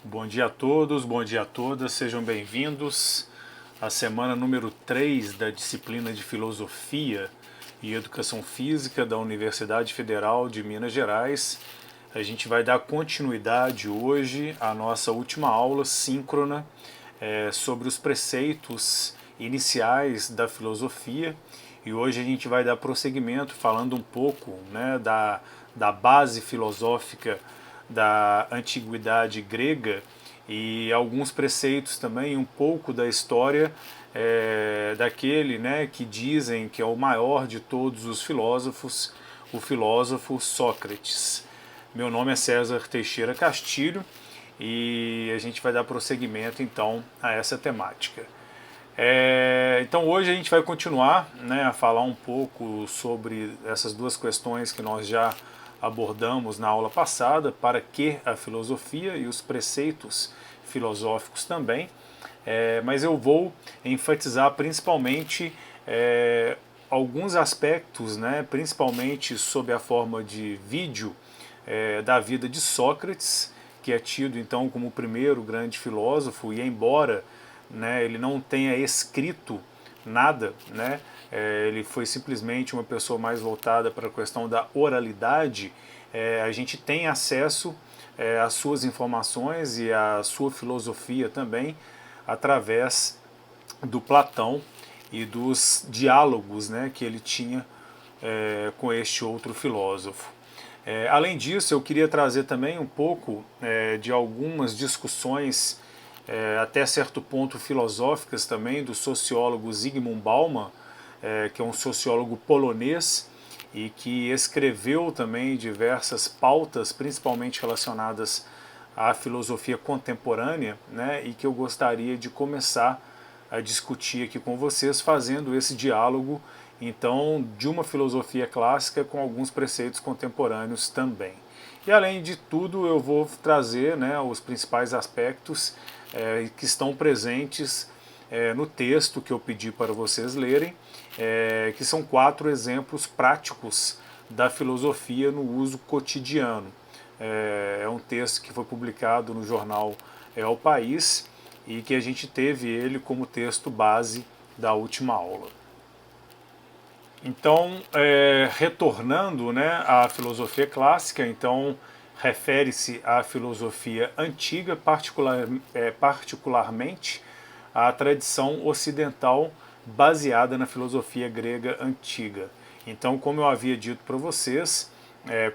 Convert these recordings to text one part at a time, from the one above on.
Bom dia a todos, bom dia a todas, sejam bem-vindos à semana número 3 da disciplina de Filosofia e Educação Física da Universidade Federal de Minas Gerais. A gente vai dar continuidade hoje à nossa última aula síncrona sobre os preceitos iniciais da filosofia, e hoje a gente vai dar prosseguimento falando um pouco, da base filosófica da antiguidade grega e alguns preceitos também, um pouco da história daquele, que dizem que é o maior de todos os filósofos, o filósofo Sócrates. Meu nome é César Teixeira Castilho e a gente vai dar prosseguimento então a essa temática. Então hoje a gente vai continuar, a falar um pouco sobre essas duas questões que nós já abordamos na aula passada: para que a filosofia e os preceitos filosóficos também. Mas eu vou enfatizar principalmente alguns aspectos, principalmente sob a forma de vídeo, da vida de Sócrates, que é tido então como o primeiro grande filósofo, e embora ele não tenha escrito nada, ele foi simplesmente uma pessoa mais voltada para a questão da oralidade. A gente tem acesso às suas informações e à sua filosofia também através do Platão e dos diálogos, que ele tinha com este outro filósofo. Além disso, eu queria trazer também um pouco de algumas discussões até certo ponto filosóficas também, do sociólogo Zygmunt Bauman, que é um sociólogo polonês e que escreveu também diversas pautas, principalmente relacionadas à filosofia contemporânea, e que eu gostaria de começar a discutir aqui com vocês, fazendo esse diálogo então de uma filosofia clássica com alguns preceitos contemporâneos também. E além de tudo, eu vou trazer os principais aspectos que estão presentes no texto que eu pedi para vocês lerem, que são 4 exemplos práticos da filosofia no uso cotidiano. É um texto que foi publicado no jornal O País e que a gente teve ele como texto base da última aula. Então, retornando à filosofia clássica, então refere-se à filosofia antiga, particularmente à tradição ocidental baseada na filosofia grega antiga. Então, como eu havia dito para vocês,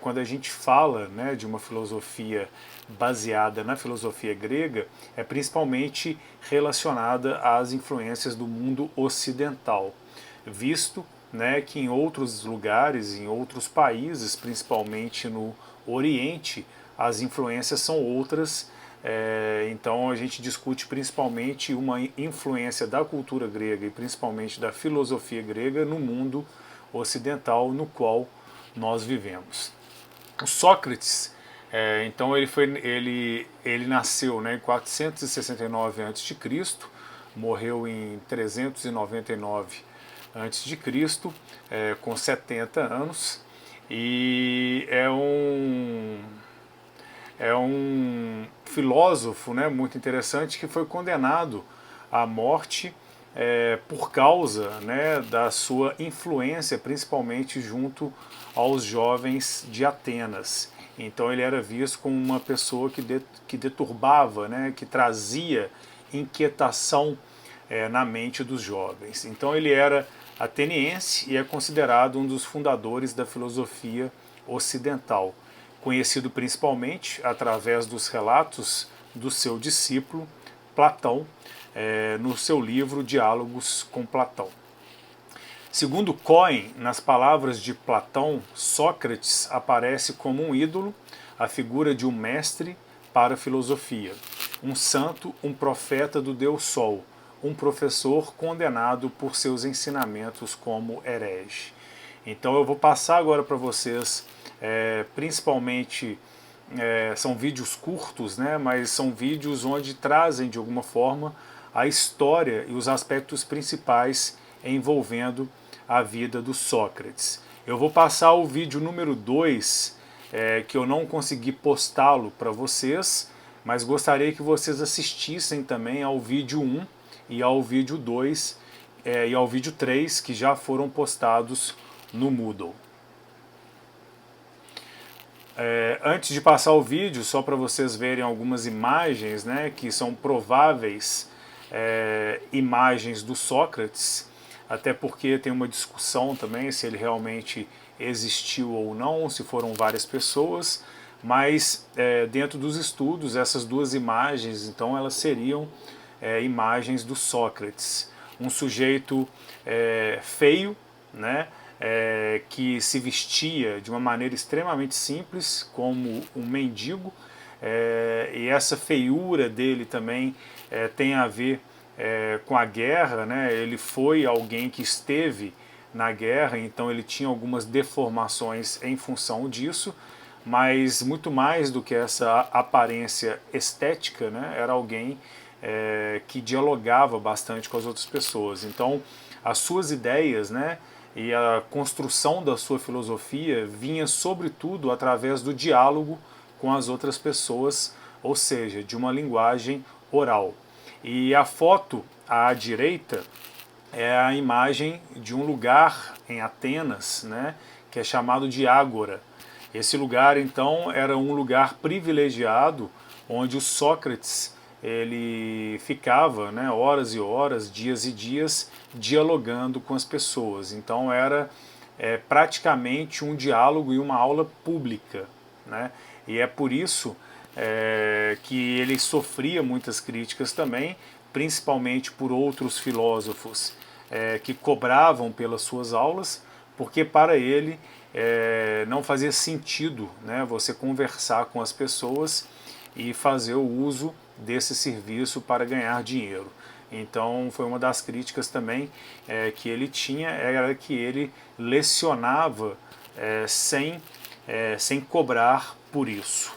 quando a gente fala de uma filosofia baseada na filosofia grega, é principalmente relacionada às influências do mundo ocidental, visto que em outros lugares, em outros países, principalmente no Oriente, as influências são outras. Então a gente discute principalmente uma influência da cultura grega e principalmente da filosofia grega no mundo ocidental no qual nós vivemos. O Sócrates, então ele nasceu em 469 a.C., morreu em 399 a.C., com 70 anos, e é um filósofo muito interessante que foi condenado à morte por causa da sua influência, principalmente junto aos jovens de Atenas. Então ele era visto como uma pessoa que deturbava, que trazia inquietação na mente dos jovens. Então ele era ateniense e é considerado um dos fundadores da filosofia ocidental, conhecido principalmente através dos relatos do seu discípulo Platão, no seu livro Diálogos com Platão. Segundo Cohen, nas palavras de Platão, Sócrates aparece como um ídolo, a figura de um mestre para a filosofia, um santo, um profeta do Deus Sol, um professor condenado por seus ensinamentos como herege. Então eu vou passar agora para vocês, principalmente, são vídeos curtos, mas são vídeos onde trazem de alguma forma a história e os aspectos principais envolvendo a vida do Sócrates. Eu vou passar o vídeo número 2, que eu não consegui postá-lo para vocês, mas gostaria que vocês assistissem também ao vídeo 1 e ao vídeo 2 e ao vídeo 3 que já foram postados no Moodle. Antes de passar o vídeo, só para vocês verem algumas imagens, né, que são prováveis imagens do Sócrates, até porque tem uma discussão também se ele realmente existiu ou não, se foram várias pessoas, mas dentro dos estudos, essas duas imagens, então elas seriam imagens do Sócrates. Um sujeito feio, né, que se vestia de uma maneira extremamente simples, como um mendigo, e essa feiura dele também tem a ver com a guerra, né? Ele foi alguém que esteve na guerra, então ele tinha algumas deformações em função disso, mas muito mais do que essa aparência estética, né? Era alguém que dialogava bastante com as outras pessoas. Então as suas ideias, né, e a construção da sua filosofia vinha sobretudo através do diálogo com as outras pessoas, ou seja, de uma linguagem oral. E a foto à direita é a imagem de um lugar em Atenas, né, que é chamado de Ágora. Esse lugar, então, era um lugar privilegiado, onde o Sócrates ele ficava, né, horas e horas, dias e dias, dialogando com as pessoas. Então era praticamente um diálogo e uma aula pública, né? E é por isso que ele sofria muitas críticas também, principalmente por outros filósofos que cobravam pelas suas aulas, porque para ele não fazia sentido, né, você conversar com as pessoas e fazer o uso desse serviço para ganhar dinheiro. Então foi uma das críticas também que ele tinha, era que ele lecionava sem cobrar por isso.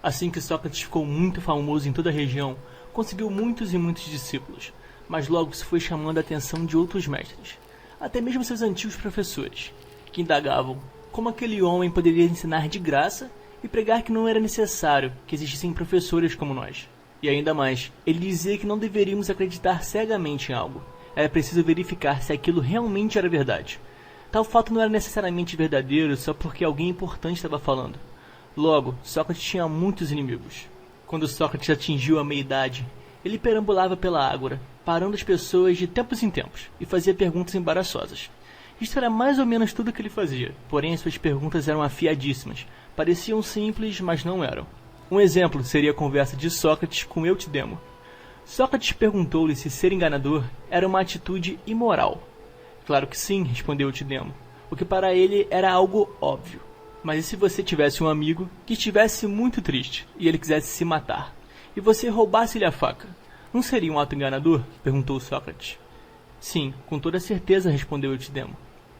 Assim que Sócrates ficou muito famoso em toda a região, conseguiu muitos e muitos discípulos, mas logo se foi chamando a atenção de outros mestres, até mesmo seus antigos professores, que indagavam como aquele homem poderia ensinar de graça e pregar que não era necessário que existissem professores como nós. E ainda mais, ele dizia que não deveríamos acreditar cegamente em algo. Era preciso verificar se aquilo realmente era verdade. Tal fato não era necessariamente verdadeiro só porque alguém importante estava falando. Logo, Sócrates tinha muitos inimigos. Quando Sócrates atingiu a meia-idade, ele perambulava pela Ágora, parando as pessoas de tempos em tempos, e fazia perguntas embaraçosas. Isto era mais ou menos tudo o que ele fazia, porém suas perguntas eram afiadíssimas. Pareciam simples, mas não eram. Um exemplo seria a conversa de Sócrates com Eutidemo. Sócrates perguntou-lhe se ser enganador era uma atitude imoral. Claro que sim, respondeu Eutidemo, o que para ele era algo óbvio. Mas e se você tivesse um amigo que estivesse muito triste e ele quisesse se matar, e você roubasse-lhe a faca? Não seria um ato enganador? Perguntou Sócrates. Sim, com toda certeza, respondeu Eutidemo.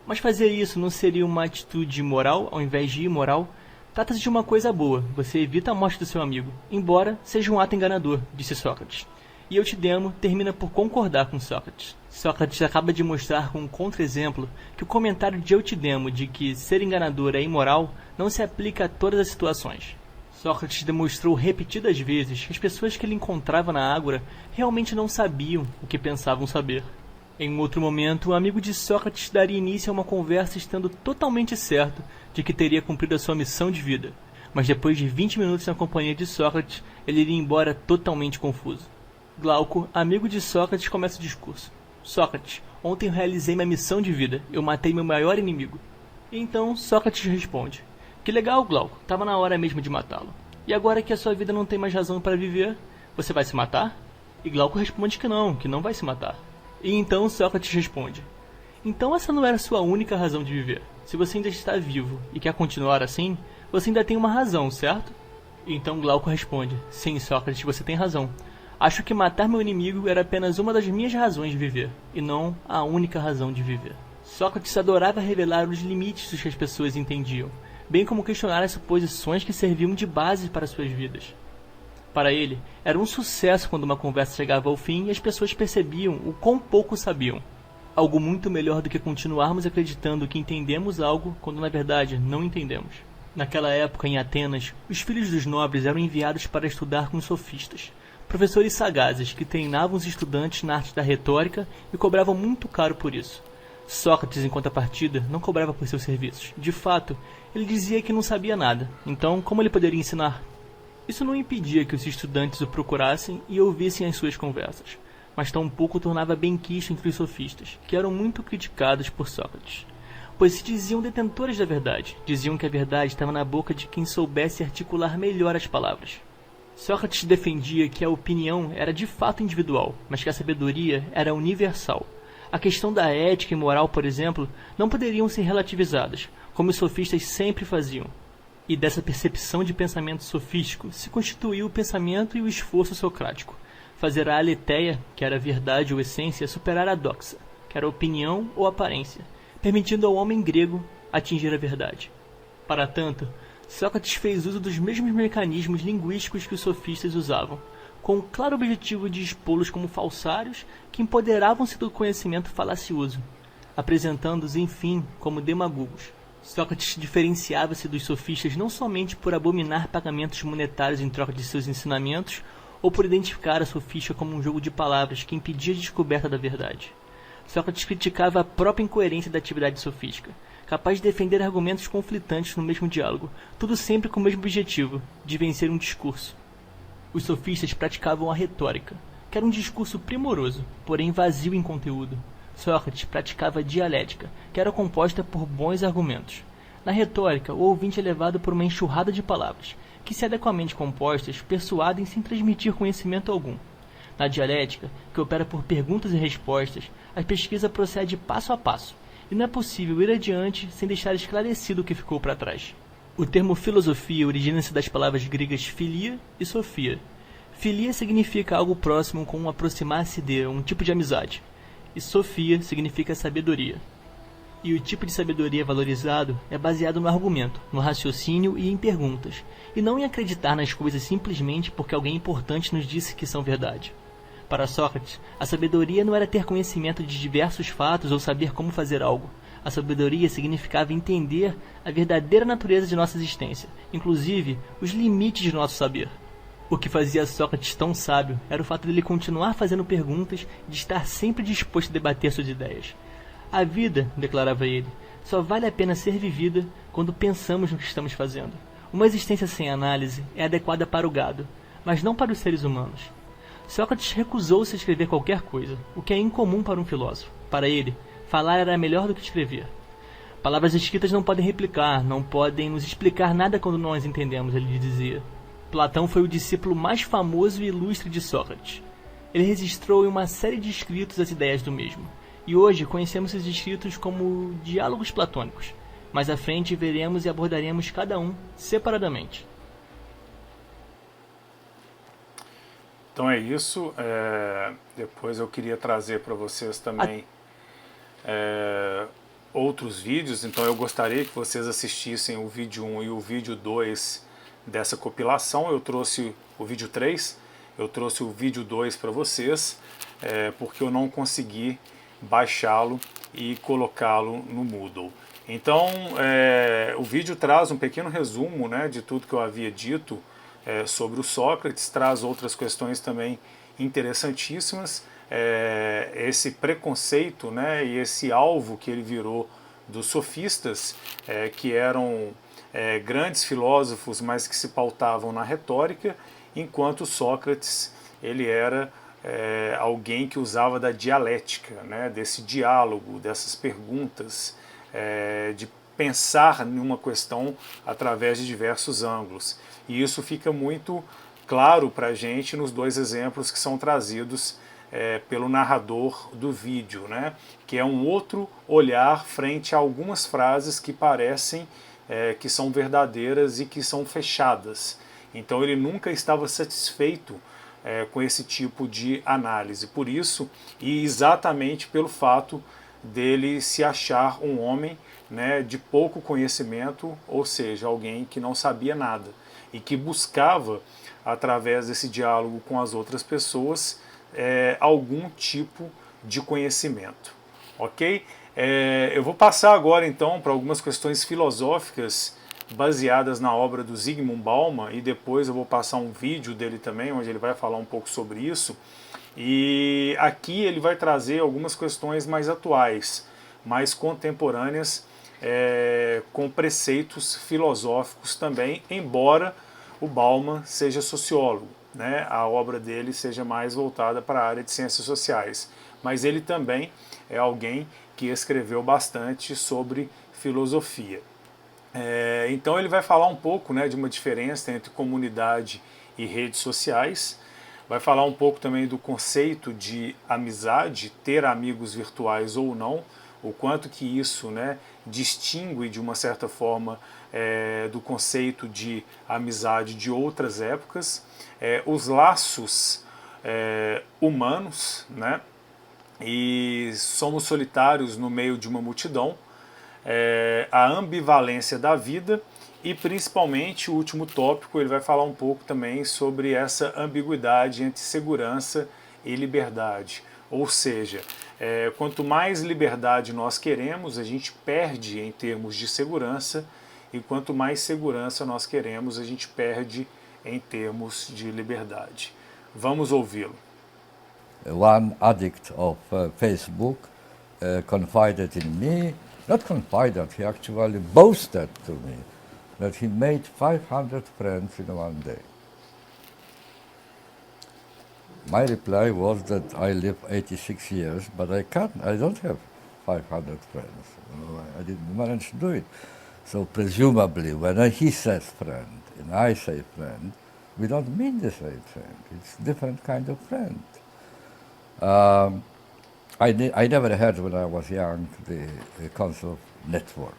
Mas fazer isso não seria uma atitude moral ao invés de imoral? Trata-se de uma coisa boa, você evita a morte do seu amigo, embora seja um ato enganador, disse Sócrates. E Eutidemo termina por concordar com Sócrates. Sócrates acaba de mostrar com um contra-exemplo que o comentário de Eutidemo de que ser enganador é imoral não se aplica a todas as situações. Sócrates demonstrou repetidas vezes que as pessoas que ele encontrava na Ágora realmente não sabiam o que pensavam saber. Em um outro momento, o amigo de Sócrates daria início a uma conversa estando totalmente certo de que teria cumprido a sua missão de vida. Mas depois de 20 minutos na companhia de Sócrates, ele iria embora totalmente confuso. Glauco, amigo de Sócrates, começa o discurso. Sócrates, ontem eu realizei minha missão de vida, eu matei meu maior inimigo. E então Sócrates responde. Que legal, Glauco, estava na hora mesmo de matá-lo. E agora que a sua vida não tem mais razão para viver, você vai se matar? E Glauco responde que não vai se matar. E então Sócrates responde. Então essa não era a sua única razão de viver. Se você ainda está vivo e quer continuar assim, você ainda tem uma razão, certo? E então Glauco responde. Sim, Sócrates, você tem razão. Acho que matar meu inimigo era apenas uma das minhas razões de viver, e não a única razão de viver. Sócrates adorava revelar os limites dos que as pessoas entendiam, bem como questionar as suposições que serviam de base para suas vidas. Para ele, era um sucesso quando uma conversa chegava ao fim e as pessoas percebiam o quão pouco sabiam. Algo muito melhor do que continuarmos acreditando que entendemos algo quando na verdade não entendemos. Naquela época, em Atenas, os filhos dos nobres eram enviados para estudar com os sofistas, professores sagazes que treinavam os estudantes na arte da retórica e cobravam muito caro por isso. Sócrates, em contrapartida, não cobrava por seus serviços. De fato, ele dizia que não sabia nada, então como ele poderia ensinar? Isso não impedia que os estudantes o procurassem e ouvissem as suas conversas, mas tampouco o tornava benquisto entre os sofistas, que eram muito criticados por Sócrates, pois se diziam detentores da verdade, diziam que a verdade estava na boca de quem soubesse articular melhor as palavras. Sócrates defendia que a opinião era de fato individual, mas que a sabedoria era universal. A questão da ética e moral, por exemplo, não poderiam ser relativizadas, como os sofistas sempre faziam. E dessa percepção de pensamento sofístico se constituiu o pensamento e o esforço socrático, fazer a aletheia, que era a verdade ou essência, superar a doxa, que era a opinião ou aparência, permitindo ao homem grego atingir a verdade. Para tanto, Sócrates fez uso dos mesmos mecanismos linguísticos que os sofistas usavam, com o claro objetivo de expô-los como falsários que empoderavam-se do conhecimento falacioso, apresentando-os, enfim, como demagogos. Sócrates diferenciava-se dos sofistas não somente por abominar pagamentos monetários em troca de seus ensinamentos, ou por identificar a sofística como um jogo de palavras que impedia a descoberta da verdade. Sócrates criticava a própria incoerência da atividade sofística, capaz de defender argumentos conflitantes no mesmo diálogo, tudo sempre com o mesmo objetivo, de vencer um discurso. Os sofistas praticavam a retórica, que era um discurso primoroso, porém vazio em conteúdo. Sócrates praticava a dialética, que era composta por bons argumentos. Na retórica, o ouvinte é levado por uma enxurrada de palavras, que, se adequadamente compostas, persuadem sem transmitir conhecimento algum. Na dialética, que opera por perguntas e respostas, a pesquisa procede passo a passo, e não é possível ir adiante sem deixar esclarecido o que ficou para trás. O termo filosofia origina-se das palavras gregas filia e sofia. Filia significa algo próximo com um aproximar-se de, um tipo de amizade, e sofia significa sabedoria. E o tipo de sabedoria valorizado é baseado no argumento, no raciocínio e em perguntas, e não em acreditar nas coisas simplesmente porque alguém importante nos disse que são verdade. Para Sócrates, a sabedoria não era ter conhecimento de diversos fatos ou saber como fazer algo. A sabedoria significava entender a verdadeira natureza de nossa existência, inclusive os limites de nosso saber. O que fazia Sócrates tão sábio era o fato de ele continuar fazendo perguntas e de estar sempre disposto a debater suas ideias. A vida, declarava ele, só vale a pena ser vivida quando pensamos no que estamos fazendo. Uma existência sem análise é adequada para o gado, mas não para os seres humanos. Sócrates recusou-se a escrever qualquer coisa, o que é incomum para um filósofo. Para ele, falar era melhor do que escrever. Palavras escritas não podem replicar, não podem nos explicar nada quando não as entendemos, ele dizia. Platão foi o discípulo mais famoso e ilustre de Sócrates. Ele registrou em uma série de escritos as ideias do mesmo, e hoje conhecemos esses escritos como diálogos platônicos. Mais à frente veremos e abordaremos cada um separadamente. Então é isso. Depois eu queria trazer para vocês também outros vídeos. Então eu gostaria que vocês assistissem o vídeo 1 e o vídeo 2 dessa compilação. Eu trouxe o vídeo 3, eu trouxe o vídeo 2 para vocês, porque eu não consegui baixá-lo e colocá-lo no Moodle. Então o vídeo traz um pequeno resumo, né, de tudo que eu havia dito sobre o Sócrates, traz outras questões também interessantíssimas, esse preconceito, né, e esse alvo que ele virou dos sofistas, que eram grandes filósofos, mas que se pautavam na retórica, enquanto Sócrates ele era alguém que usava da dialética, né, desse diálogo, dessas perguntas, de pensar numa questão através de diversos ângulos. E isso fica muito claro para a gente nos dois exemplos que são trazidos pelo narrador do vídeo, né? Que é um outro olhar frente a algumas frases que parecem que são verdadeiras e que são fechadas. Então ele nunca estava satisfeito com esse tipo de análise. Por isso, e exatamente pelo fato dele se achar um homem, né, de pouco conhecimento, ou seja, alguém que não sabia nada e que buscava, através desse diálogo com as outras pessoas, algum tipo de conhecimento. Ok? Eu vou passar agora então para algumas questões filosóficas baseadas na obra do Zygmunt Bauman, e depois eu vou passar um vídeo dele também, onde ele vai falar um pouco sobre isso. E aqui ele vai trazer algumas questões mais atuais, mais contemporâneas, com preceitos filosóficos também, embora o Bauman seja sociólogo, né? A obra dele seja mais voltada para a área de ciências sociais. Mas ele também é alguém que escreveu bastante sobre filosofia. Então ele vai falar um pouco, né, de uma diferença entre comunidade e redes sociais, vai falar um pouco também do conceito de amizade, ter amigos virtuais ou não, o quanto que isso, né, distingue de uma certa forma do conceito de amizade de outras épocas, os laços humanos, né, e somos solitários no meio de uma multidão, a ambivalência da vida e principalmente o último tópico ele vai falar um pouco também sobre essa ambiguidade entre segurança e liberdade. Ou seja, quanto mais liberdade nós queremos, a gente perde em termos de segurança, e quanto mais segurança nós queremos, a gente perde em termos de liberdade. Vamos ouvi-lo. One addict of Facebook confided in me, not confided, he actually boasted to me that he made 500 friends in one day. My reply was that I live 86 years, but I don't have 500 friends. I didn't manage to do it. So presumably, when he says friend and I say friend, we don't mean the same thing. It's different kind of friend. I never heard when I was young the concept of network.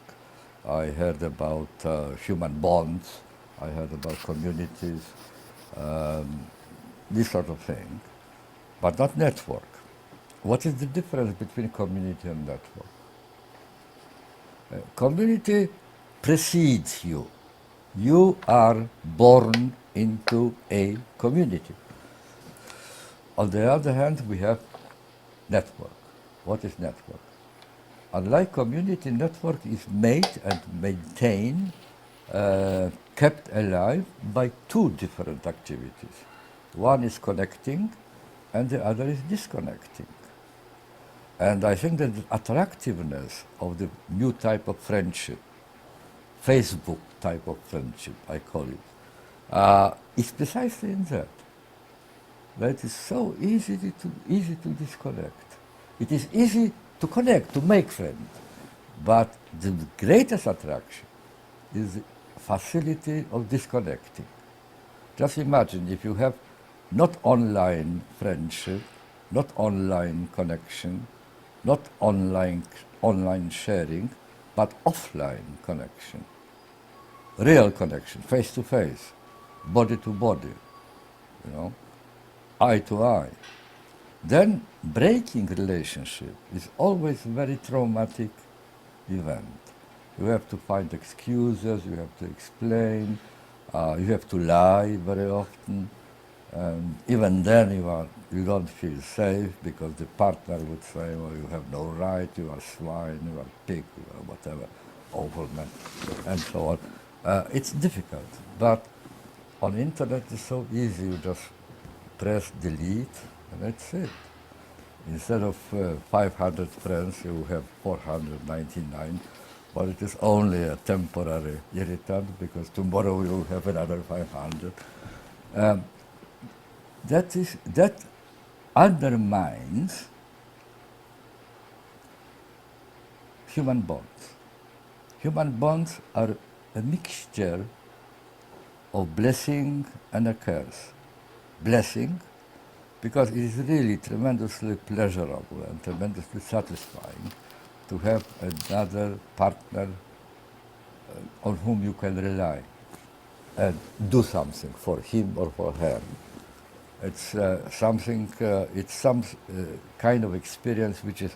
I heard about human bonds, I heard about communities, this sort of thing, but not network. What is the difference between community and network? Community precedes you. You are born into a community. On the other hand, we have network. What is network? Unlike community, network is made and maintained, kept alive by two different activities. One is connecting and the other is disconnecting. And I think that the attractiveness of the new type of friendship, Facebook type of friendship, I call it, is precisely in that. That is so easy to disconnect. It is easy to connect, to make friends, but the greatest attraction is the facility of disconnecting. Just imagine if you have not online friendship, not online connection, not online sharing, but offline connection, real connection, face to face, body to body, eye to eye. Then breaking relationship is always a very traumatic event. You have to find excuses, you have to explain, you have to lie very often, and even then you don't feel safe because the partner would say, well, you have no right, you are swine, you are pig, you are whatever, awful man, and so on. It's difficult, but on internet it's so easy, you just press delete and that's it. Instead of 500 friends, you have 499, but it is only a temporary irritant because tomorrow you will have another 500. That undermines human bonds. Human bonds are a mixture of blessing and a curse. Blessing, because it is really tremendously pleasurable and tremendously satisfying to have another partner on whom you can rely and do something for him or for her. It's it's some kind of experience which is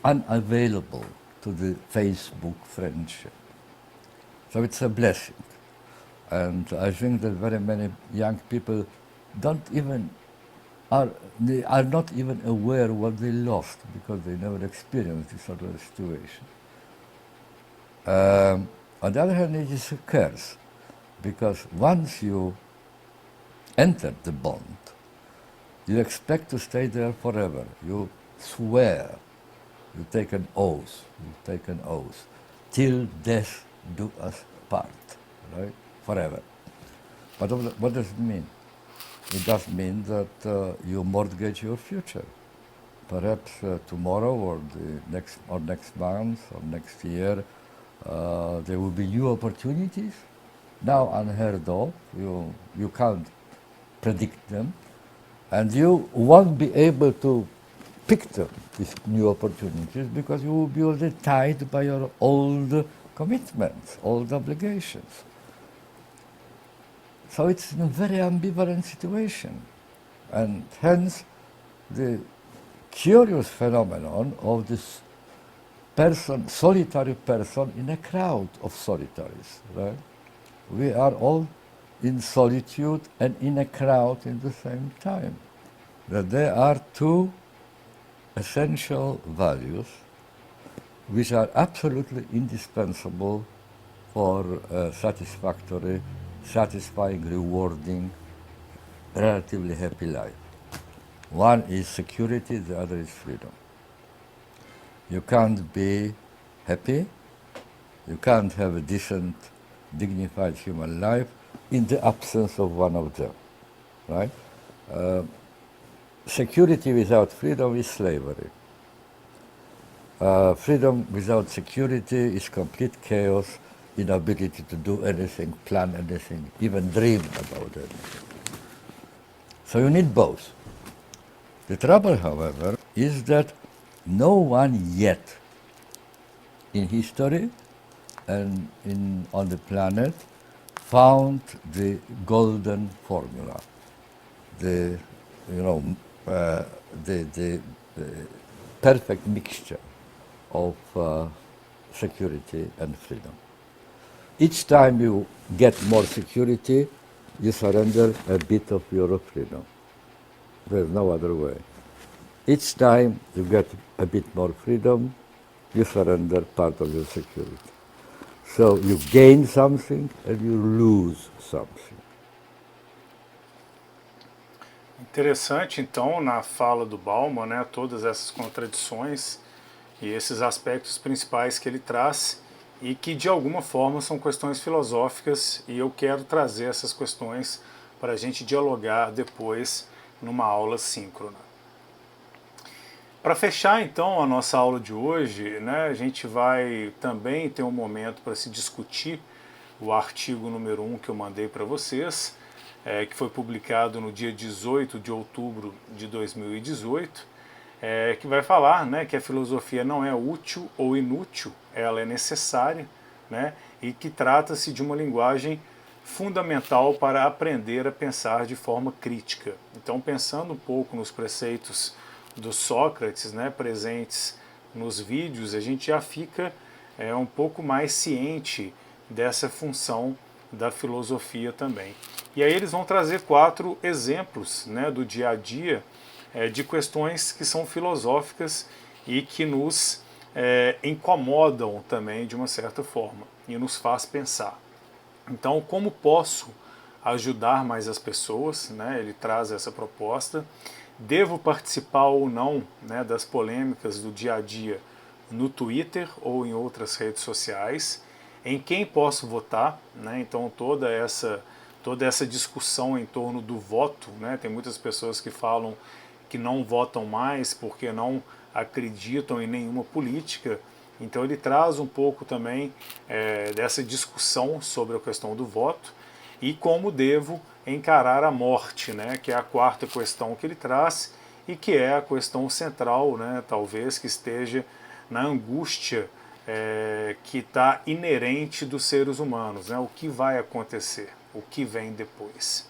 unavailable to the Facebook friendship. So it's a blessing. And I think that very many young people are not even aware what they lost because they never experienced this sort of situation. On the other hand, it is a curse, because once you enter the bond, you expect to stay there forever. You swear, you take an oath, till death do us part, right? Forever. But what does it mean? It does mean that you mortgage your future. Perhaps tomorrow or next month or next year, there will be new opportunities, now unheard of. You can't predict them, and you won't be able to pick them, these new opportunities, because you will be already tied by your old commitments, old obligations. So it's a very ambivalent situation, and hence the curious phenomenon of this person, solitary person in a crowd of solitaries, right? We are all in solitude and in a crowd in the same time. That there are two essential values which are absolutely indispensable for a satisfactory, satisfying, rewarding, relatively happy life. One is security, the other is freedom. You can't be happy, you can't have a decent, dignified human life in the absence of one of them, right? Security without freedom is slavery. Freedom without security is complete chaos, inability to do anything, plan anything, even dream about anything. So you need both. The trouble, however, is that no one yet in history and on the planet found the golden formula, the perfect mixture of security and freedom. Each time you get more security, you surrender a bit of your freedom. There's no other way. Each time you get a bit more freedom, you surrender part of your security. So you gain something and you lose something. Interessante, então, na fala do Bauman, né, todas essas contradições e esses aspectos principais que ele traz e que, de alguma forma, são questões filosóficas, e eu quero trazer essas questões para a gente dialogar depois numa aula síncrona. Para fechar, então, a nossa aula de hoje, né, a gente vai também ter um momento para se discutir o artigo número 1 que eu mandei para vocês, que foi publicado no dia 18 de outubro de 2018, que vai falar, né, que a filosofia não é útil ou inútil, ela é necessária, né, e que trata-se de uma linguagem fundamental para aprender a pensar de forma crítica. Então, pensando um pouco nos preceitos do Sócrates, né, presentes nos vídeos, a gente já fica um pouco mais ciente dessa função da filosofia também. E aí eles vão trazer 4 exemplos, né, do dia a dia de questões que são filosóficas e que nos incomodam também de uma certa forma e nos faz pensar. Então, como posso ajudar mais as pessoas, né, ele traz essa proposta. Devo participar ou não, né, das polêmicas do dia a dia no Twitter ou em outras redes sociais? Em quem posso votar? Né? Então toda essa discussão em torno do voto, né? Tem muitas pessoas que falam que não votam mais porque não acreditam em nenhuma política. Então ele traz um pouco também dessa discussão sobre a questão do voto e como devo encarar a morte, né, que é a 4ª questão que ele traz e que é a questão central, né, talvez que esteja na angústia que está inerente dos seres humanos, né, o que vai acontecer, o que vem depois.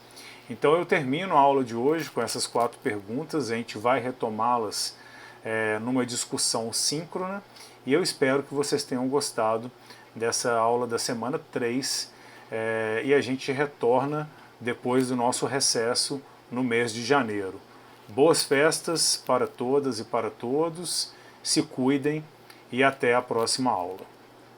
Então eu termino a aula de hoje com essas 4 perguntas, a gente vai retomá-las numa discussão síncrona e eu espero que vocês tenham gostado dessa aula da semana 3 e a gente retorna depois do nosso recesso no mês de janeiro. Boas festas para todas e para todos, se cuidem e até a próxima aula.